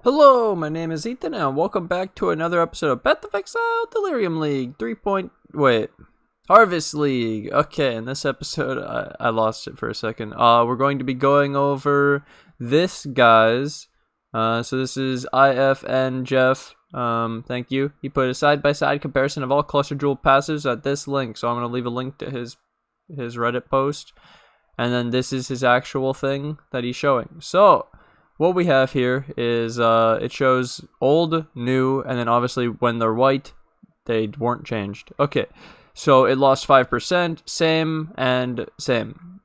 Hello, my name is Ethan, and welcome back to another episode of Path of Exile Delirium League Harvest League. Okay, in this episode, I lost it for a second. We're going to be going over this, guys. So this is IFN Jeff. Thank you. He put a side-by-side comparison of all cluster jewel passives at this link. So I'm going to leave a link to his Reddit post. And then this is his actual thing that he's showing. So what we have here is it shows old, new, and then obviously when they're white, they weren't changed. Okay, so it lost 5%, same, and same.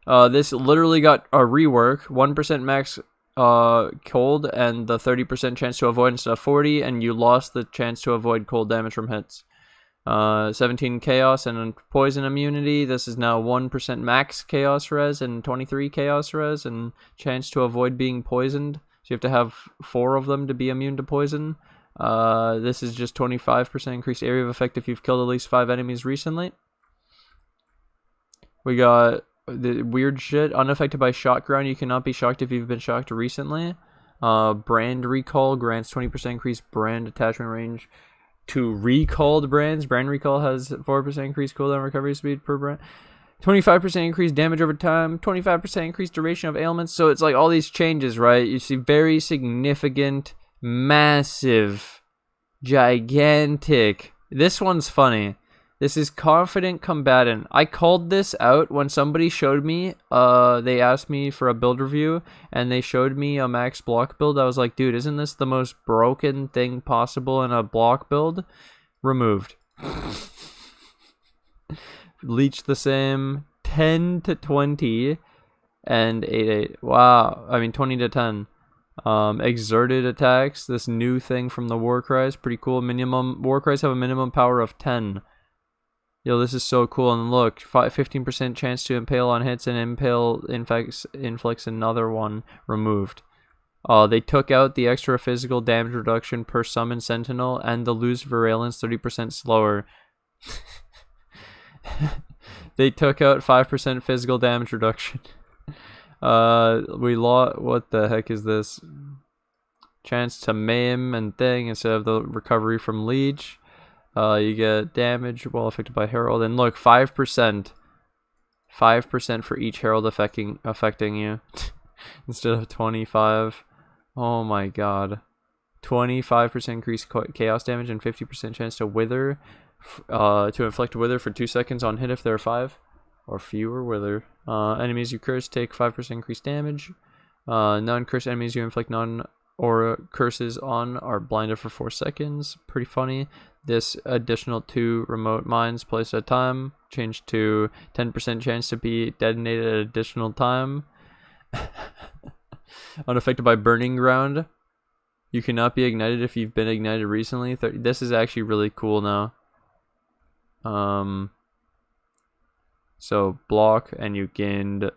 This literally got a rework, 1% max cold, and the 30% chance to avoid instead of 40, and you lost the chance to avoid cold damage from hits. 17 chaos and poison immunity. This is now 1% max chaos res and 23 chaos res and chance to avoid being poisoned. So you have to have 4 of them to be immune to poison. This is just 25% increased area of effect if you've killed at least 5 enemies recently. We got the weird shit. Unaffected by shock ground. You cannot be shocked if you've been shocked recently. Brand recall grants 20% increased brand attachment range to recalled brands. Brand recall has 4% increased cooldown recovery speed per brand. 25% increased damage over time. 25% increased duration of ailments. So it's like all these changes, right? You see very significant, massive, gigantic. This one's funny. This is Confident Combatant. I called this out when somebody showed me, they asked me for a build review, and they showed me a max block build. I was like, dude, isn't this the most broken thing possible in a block build? Removed. Leech the same, 10 to 20, and 8-8. Wow, I mean 20 to 10. Exerted attacks, this new thing from the Warcries, pretty cool. Minimum Warcries have a minimum power of 10. Yo, this is so cool. And look, 15% chance to impale on hits, and impale inflicts another one. Removed. They took out the extra physical damage reduction per summon sentinel and the lose virulence 30% slower. They took out 5% physical damage reduction. We lost. What the heck is this? Chance to Maim and thing instead of the recovery from Liege. You get damage while affected by Herald, and look, 5%. 5% for each Herald affecting you instead of 25. Oh my god. 25% increased chaos damage and 50% chance to wither, to inflict wither for 2 seconds on hit if there are 5 or fewer wither. Enemies you curse take 5% increased damage. Non-curse enemies you inflict non-aura curses on are blinded for 4 seconds. Pretty funny. This additional 2 remote mines placed at a time changed to 10% chance to be detonated at additional time. Unaffected by burning ground. You cannot be ignited if you've been ignited recently. This is actually really cool now. So block, and you gained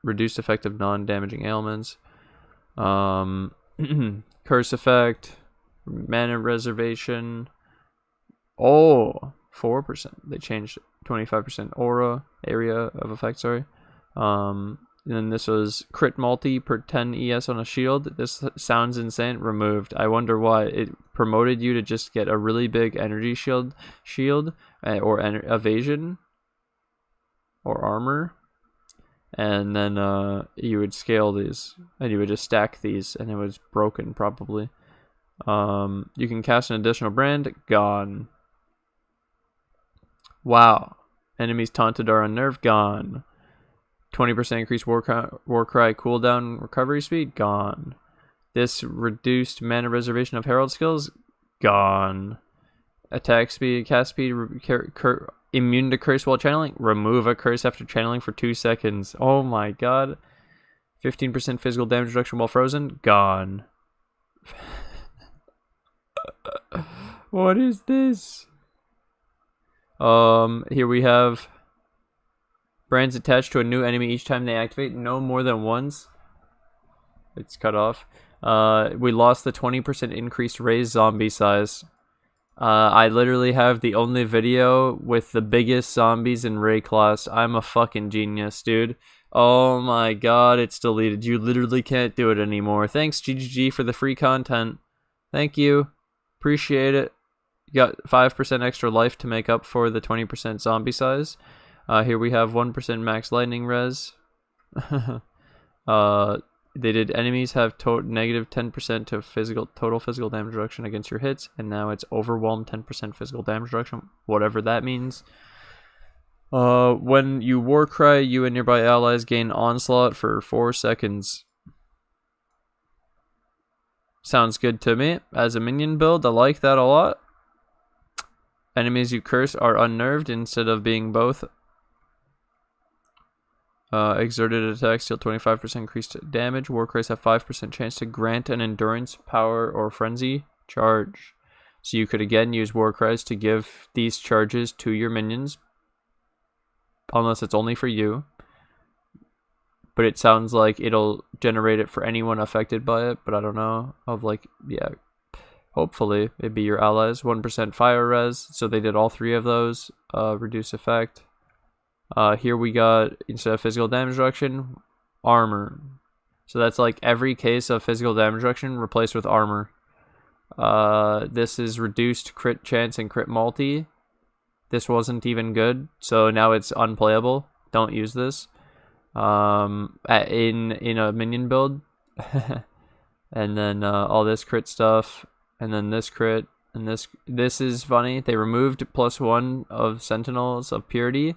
reduced effect of non-damaging ailments. Curse effect. Mana reservation. Oh, 4%. They changed 25% aura area of effect. Sorry. And then this was crit multi per 10 ES on a shield. This sounds insane. Removed. I wonder why. It promoted you to just get a really big energy shield, or evasion, or armor, and then you would scale these, and you would just stack these, and it was broken probably. You can cast an additional brand. Gone. Wow. Enemies taunted are unnerved. Gone. 20% increased Warcry cooldown recovery speed. Gone. This reduced mana reservation of Herald skills. Gone. Attack speed, cast speed, immune to curse while channeling. Remove a curse after channeling for 2 seconds. Oh my god. 15% physical damage reduction while frozen. Gone. What is this? Here we have brands attached to a new enemy each time they activate. No more than once. It's cut off. We lost the 20% increased raised zombie size. I literally have the only video with the biggest zombies in Ray class. I'm a fucking genius, dude. Oh my god, it's deleted. You literally can't do it anymore. Thanks, GGG, for the free content. Thank you. Appreciate it. You got 5% extra life to make up for the 20% zombie size. Here we have 1% max lightning res. They did enemies have negative 10% to total physical damage reduction against your hits, and now it's overwhelmed 10% physical damage reduction, whatever that means. When you war cry, you and nearby allies gain onslaught for 4 seconds. Sounds good to me. As a minion build, I like that a lot. Enemies you curse are unnerved instead of being both. Exerted attacks deal 25% increased damage. War cries have 5% chance to grant an endurance, power, or frenzy charge. So you could again use war cries to give these charges to your minions. Unless it's only for you. But it sounds like it'll generate it for anyone affected by it. But I don't know. Yeah. Hopefully it'd be your allies. 1% fire res. So they did all 3 of those. Reduce effect. Here we got, instead of physical damage reduction, armor. So that's like every case of physical damage reduction replaced with armor. This is reduced crit chance and crit multi. This wasn't even good, so now it's unplayable. Don't use this. In a minion build. And then all this crit stuff, and then this crit, and this is funny. They removed +1 of Sentinels of Purity.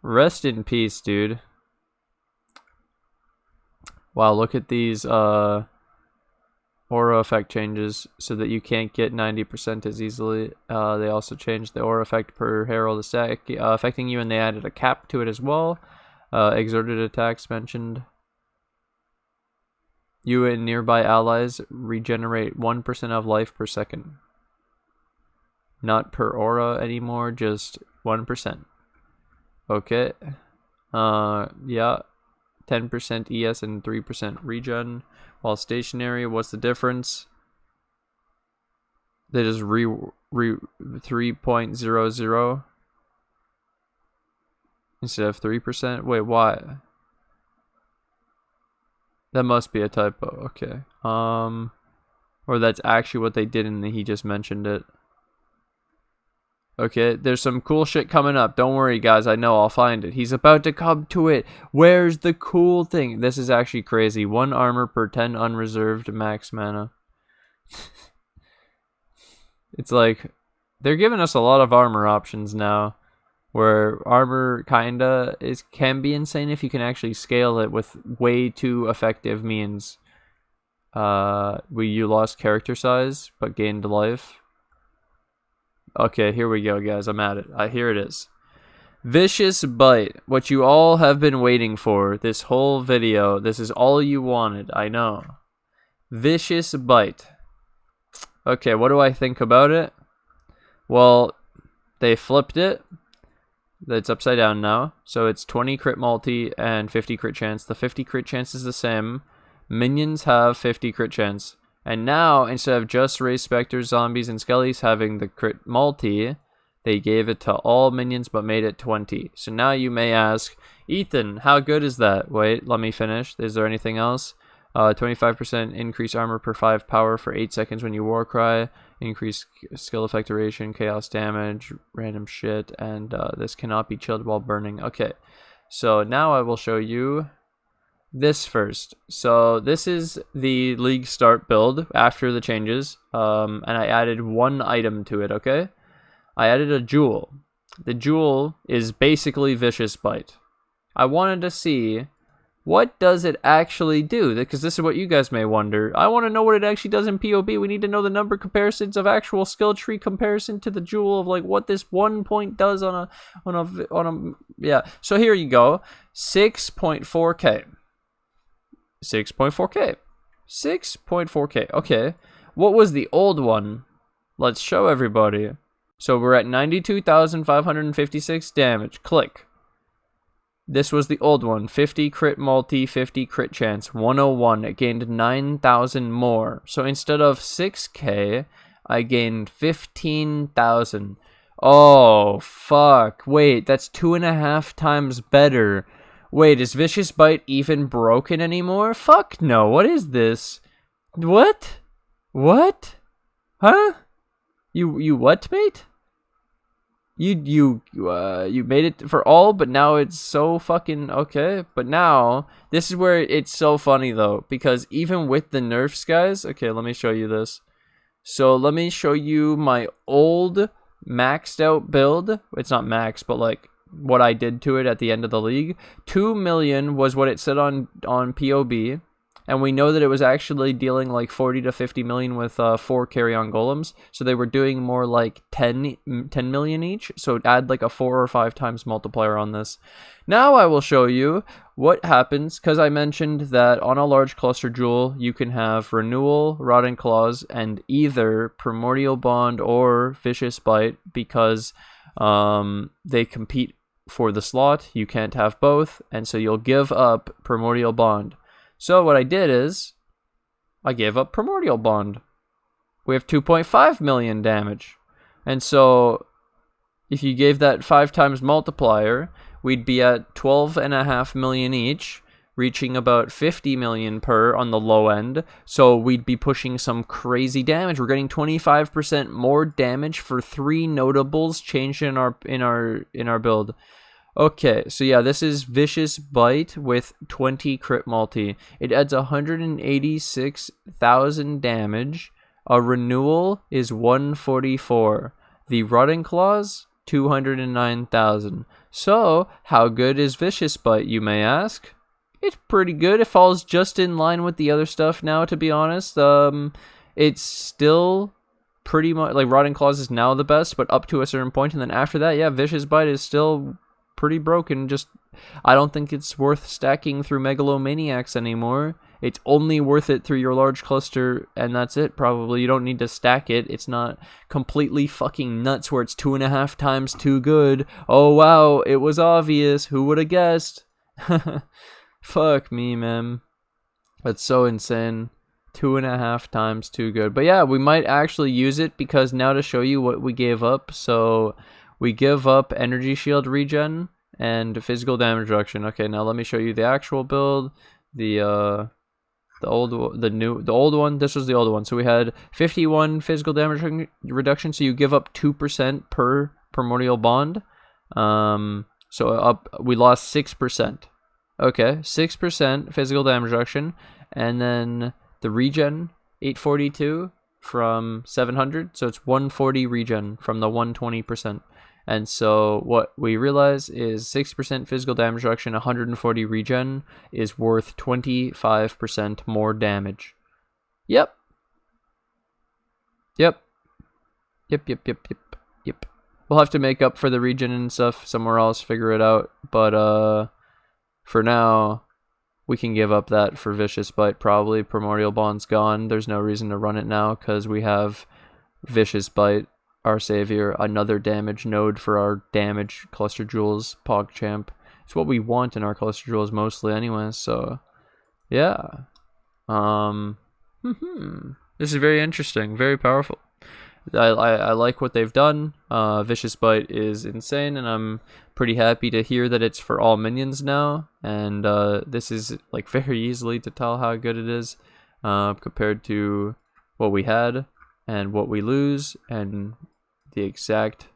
Rest in peace, dude. Wow, look at these aura effect changes so that you can't get 90% as easily. They also changed the aura effect per herald stack affecting you, and they added a cap to it as well. Exerted attacks mentioned. You and nearby allies regenerate 1% of life per second. Not per aura anymore, just 1%. Okay. Yeah. 10% ES and 3% regen. While stationary, what's the difference? They just 3.00 instead of 3%. Wait, why? That must be a typo. Okay. Or that's actually what they did and he just mentioned it. Okay, there's some cool shit coming up. Don't worry, guys. I know I'll find it. He's about to come to it. Where's the cool thing? This is actually crazy. 1 armor per 10 unreserved max mana. It's like, they're giving us a lot of armor options now. Where armor kinda can be insane if you can actually scale it with way too effective means. You lost character size, but gained life. Okay, here we go, guys. I'm at it. Here it is. Vicious Bite. What you all have been waiting for this whole video. This is all you wanted. I know. Vicious Bite. Okay, what do I think about it? Well, they flipped it. It's upside down now. So it's 20 crit multi and 50 crit chance. The 50 crit chance is the same. Minions have 50 crit chance. And now, instead of just raised specters, zombies, and skellies having the crit multi, they gave it to all minions but made it 20. So now you may ask, Ethan, how good is that? Wait, let me finish. Is there anything else? 25% increase armor per 5 power for 8 seconds when you war cry. Increase skill effect duration, chaos damage, random shit, and this cannot be chilled while burning. Okay, so now I will show you this first. So this is the League start build after the changes, and I added 1 item to it, okay? I added a jewel. The jewel is basically Vicious Bite. I wanted to see what does it actually do, because this is what you guys may wonder. I want to know what it actually does in PoB. We need to know the number comparisons of actual skill tree comparison to the jewel of like what this 1 point does on a yeah. So here you go, 6.4k. 6.4k. 6.4k. Okay. What was the old one? Let's show everybody. So we're at 92,556 damage. Click. This was the old one. 50 crit multi, 50 crit chance. 101. It gained 9,000 more. So instead of 6k, I gained 15,000. Oh, fuck. Wait, that's 2.5 times better. Wait, is Vicious Bite even broken anymore? Fuck no. What is this? What? What? Huh? You what, mate? You made it for all, but now it's so fucking okay. But now this is where it's so funny though, because even with the nerfs, guys. Okay, let me show you this. So let me show you my old maxed out build. It's not max, but like what I did to it at the end of the league. 2 million was what it said on POB. And we know that it was actually dealing like 40 to 50 million with 4 Carrion Golems. So they were doing more like 10 million each. So add like a 4 or 5 times multiplier on this. Now I will show you what happens, because I mentioned that on a large cluster jewel, you can have Renewal, Rotting Claws, and either Primordial Bond or Vicious Bite, because they compete for the slot. You can't have both, and so you'll give up Primordial Bond. So what I did is, I gave up Primordial Bond. We have 2.5 million damage. And so, if you gave that 5 times multiplier, we'd be at 12.5 million each, reaching about 50 million per on the low end. So we'd be pushing some crazy damage. We're getting 25% more damage for 3 notables changed in our build. Okay, so yeah, this is Vicious Bite with 20 crit multi. It adds 186,000 damage. A Renewal is 144. The Rotting Claws, 209,000. So, how good is Vicious Bite, you may ask? It's pretty good. It falls just in line with the other stuff now, to be honest. It's still pretty much, like, Rotting Claws is now the best, but up to a certain point, and then after that, yeah, Vicious Bite is still pretty broken. Just, I don't think it's worth stacking through Megalomaniacs anymore. It's only worth it through your large cluster, and that's it, probably. You don't need to stack it. It's not completely fucking nuts where it's 2.5 times too good. Oh wow, it was obvious. Who would have guessed? Fuck me, man. That's so insane. 2.5 times too good. But yeah, we might actually use it, because now to show you what we gave up. So we give up energy shield regen and physical damage reduction. Okay, now let me show you the actual build. The old one. This was the old one. So we had 51 physical damage reduction. So you give up 2% per Primordial Bond. We lost 6%. Okay, 6% physical damage reduction, and then the regen 842 from 700. So it's 140 regen from the 120%. And so what we realize is 6% physical damage reduction, 140 regen is worth 25% more damage. Yep. We'll have to make up for the regen and stuff somewhere else, figure it out. But for now, we can give up that for Vicious Bite probably. Primordial Bond's gone. There's no reason to run it now, because we have Vicious Bite, our savior, another damage node for our damage cluster jewels, PogChamp. It's what we want in our cluster jewels mostly anyway, so yeah. This is very interesting, very powerful. I like what they've done. Vicious Bite is insane, and I'm pretty happy to hear that it's for all minions now, and this is like very easily to tell how good it is compared to what we had and what we lose, and the exact,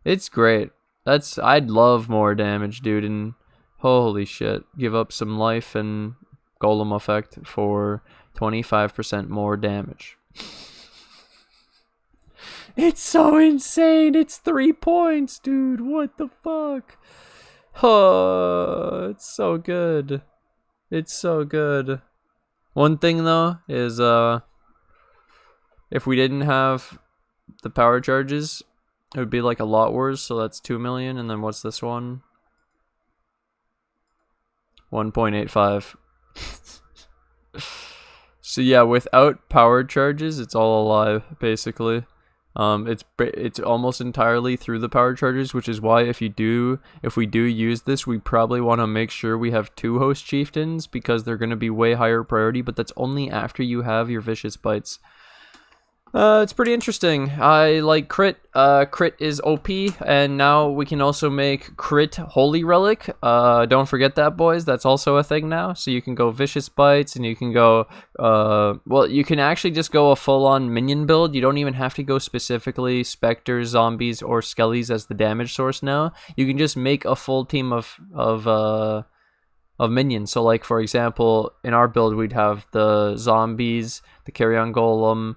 it's great. I'd love more damage, dude, and holy shit, give up some life and Golem effect for 25% more damage. It's so insane. It's 3 points, dude. What the fuck? Oh, it's so good. It's so good. One thing though is if we didn't have the power charges, it would be like a lot worse. So that's 2 million, and then what's this one? 1.85. So yeah, without power charges, it's all alive basically. It's almost entirely through the power charges, which is why if we do use this, we probably want to make sure we have 2 host chieftains, because they're going to be way higher priority, but that's only after you have your Vicious Bites. It's pretty interesting. I like crit. Crit is OP, and now we can also make crit Holy Relic. Don't forget that, boys. That's also a thing now. So you can go Vicious Bites, and you can go, well, you can actually just go a full-on minion build. You don't even have to go specifically Spectres, Zombies, or Skellies as the damage source now. You can just make a full team of minions. So like, for example, in our build we'd have the zombies, the Carrion Golem,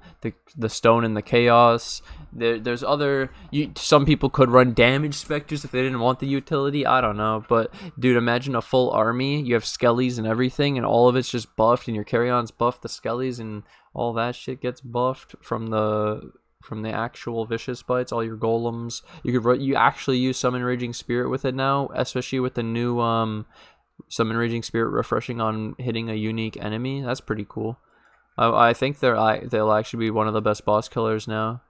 the stone and the chaos. There's other, some people could run damage specters if they didn't want the utility, I don't know, but dude, imagine a full army. You have skellies and everything, and all of it's just buffed, and your Carrion's buffed the skellies, and all that shit gets buffed from the actual vicious bites. All your golems, you actually use Summon Raging Spirit with it now, especially with the new Summon Raging Spirit refreshing on hitting a unique enemy. That's pretty cool. I think they'll actually be one of the best boss killers now,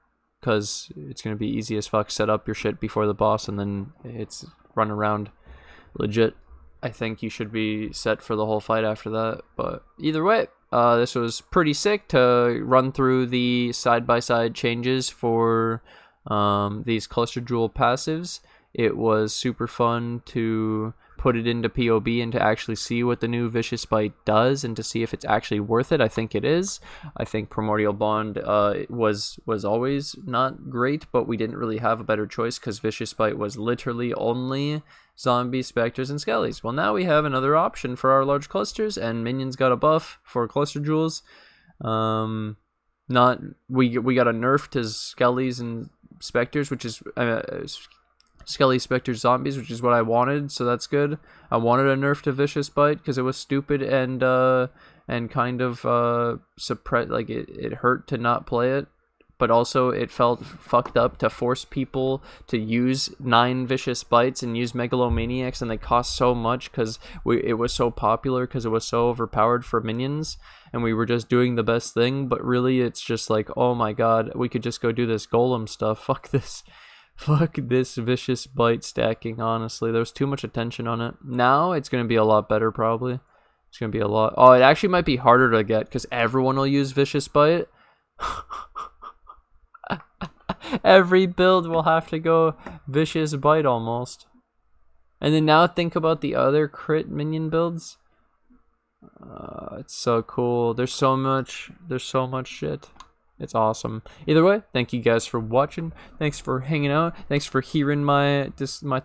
because it's going to be easy as fuck. Set up your shit before the boss, and then it's run around legit. I think you should be set for the whole fight after that. But either way, this was pretty sick to run through the side-by-side changes for these Cluster Jewel passives. It was super fun to put it into POB and to actually see what the new Vicious Bite does, and to see if it's actually worth it. I think it is. I think Primordial Bond was always not great, but we didn't really have a better choice because Vicious Bite was literally only zombies, specters, and skellies. Well, now we have another option for our large clusters, and Minions got a buff for Cluster Jewels. We got a nerf to skellies and specters, which is Skelly, Spectre, Zombies, which is what I wanted, so that's good. I wanted a nerf to Vicious Bite because it was stupid and kind of suppress, like it hurt to not play it, but also it felt fucked up to force people to use 9 Vicious Bites and use Megalomaniacs, and they cost so much because it was so popular, because it was so overpowered for minions, and we were just doing the best thing, but really it's just like, oh my god, we could just go do this golem stuff. Fuck this. Fuck this Vicious Bite stacking, honestly. There was too much attention on it. Now it's going to be a lot better, probably. It's going to be a lot... Oh, it actually might be harder to get, because everyone will use Vicious Bite. Every build will have to go Vicious Bite, almost. And then now think about the other crit minion builds. It's so cool. There's so much shit. It's awesome. Either way, thank you guys for watching. Thanks for hanging out. Thanks for hearing my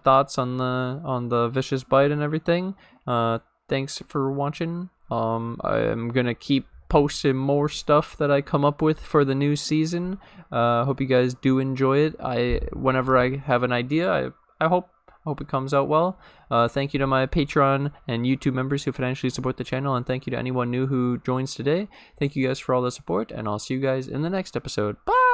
thoughts on the Vicious Bite and everything. Thanks for watching. I'm gonna keep posting more stuff that I come up with for the new season. Hope you guys do enjoy it. Whenever I have an idea, I hope it comes out well. Thank you to my Patreon and YouTube members who financially support the channel, and thank you to anyone new who joins today. Thank you guys for all the support, and I'll see you guys in the next episode. Bye!